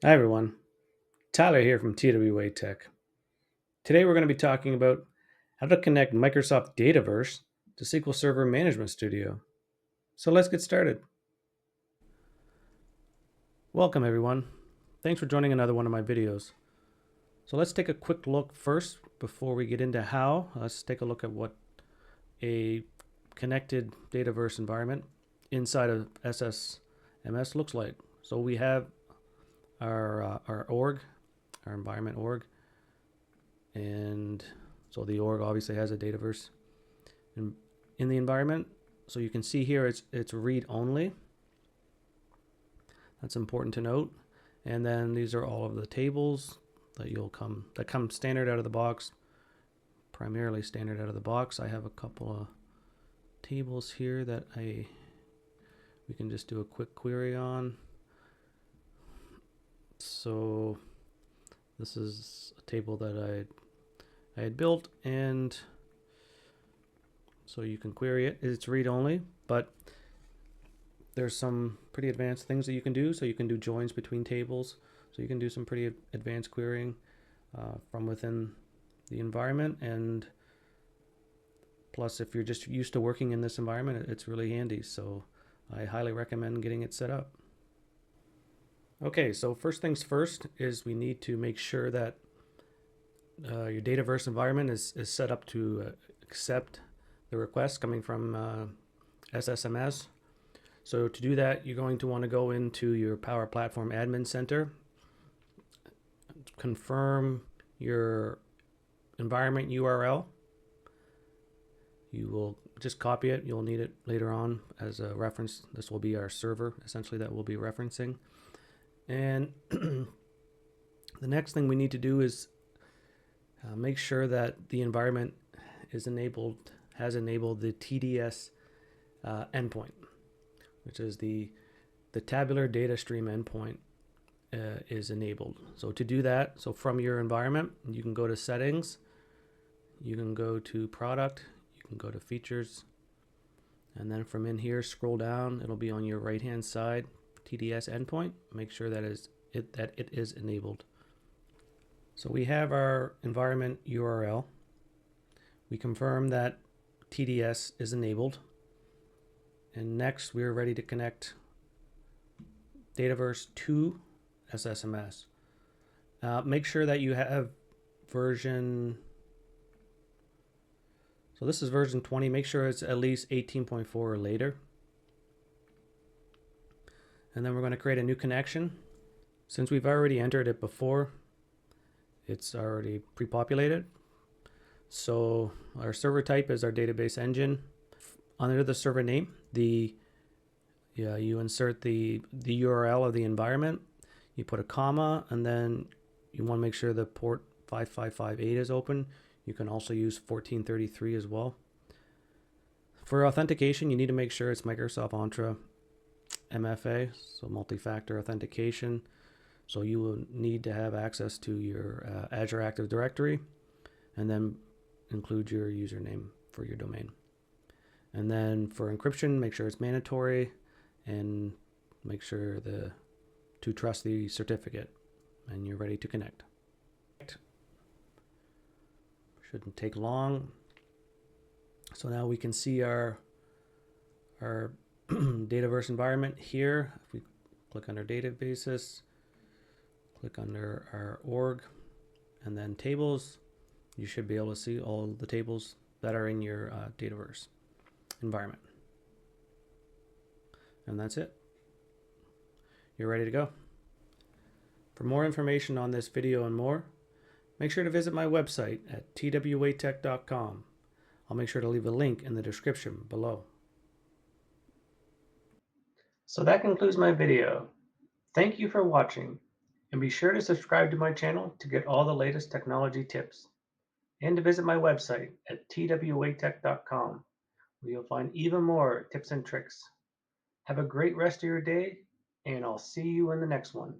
Hi everyone, Tyler here from TW-Waytek. Today we're going to be talking about how to connect Microsoft Dataverse to SQL Server Management Studio. So let's get started. Welcome everyone. Thanks for joining another one of my videos. So let's take a quick look first before we get into how. Let's take a look at what a connected Dataverse environment inside of SSMS looks like. So we have our org, our environment org, and so the org obviously has a Dataverse in the environment. So you can see here it's read only. That's important to note. And then these are all of the tables that come standard out of the box, primarily standard out of the box. I have a couple of tables here that we can just do a quick query on. So this is a table that I had built, and so you can query it. It's read only, but there's some pretty advanced things that you can do. So you can do joins between tables. So you can do some pretty advanced querying from within the environment. And plus, if you're just used to working in this environment, it's really handy. So I highly recommend getting it set up. Okay, so first things first is we need to make sure that your Dataverse environment is set up to accept the requests coming from SSMS. So to do that, you're going to want to go into your Power Platform Admin Center, confirm your environment URL. You will just copy it. You'll need it later on as a reference. This will be our server, essentially, that we'll be referencing. And the next thing we need to do is make sure that the environment has enabled the TDS endpoint, which is the tabular data stream endpoint is enabled. So to do that, so from your environment, you can go to settings, you can go to product, you can go to features, and then from in here, scroll down. It'll be on your right hand side, TDS endpoint. Make sure that it is enabled. So we have our environment URL. We confirm that TDS is enabled. And next, we're ready to connect Dataverse to SSMS. Make sure that you have version, so this is version 20. Make sure it's at least 18.4 or later. And then we're going to create a new connection. Since we've already entered it before, it's already pre-populated. So our server type is our database engine. Under the server name, you insert the URL of the environment. You put a comma, and then you want to make sure the port 5558 is open. You can also use 1433 as well. For authentication, you need to make sure it's Microsoft Entra MFA, so multi-factor authentication. So you will need to have access to your Azure Active Directory, and then include your username for your domain. And then for encryption, make sure it's mandatory, and make sure to trust the certificate, and you're ready to connect. Shouldn't take long. So now we can see our Dataverse environment here. If we click under databases, click under our org, and then tables, you should be able to see all the tables that are in your Dataverse environment. And that's it. You're ready to go. For more information on this video and more, make sure to visit my website at TW-Waytek.com. I'll make sure to leave a link in the description below. So that concludes my video. Thank you for watching, and be sure to subscribe to my channel to get all the latest technology tips, and to visit my website at TW-Waytek.com, where you'll find even more tips and tricks. Have a great rest of your day, and I'll see you in the next one.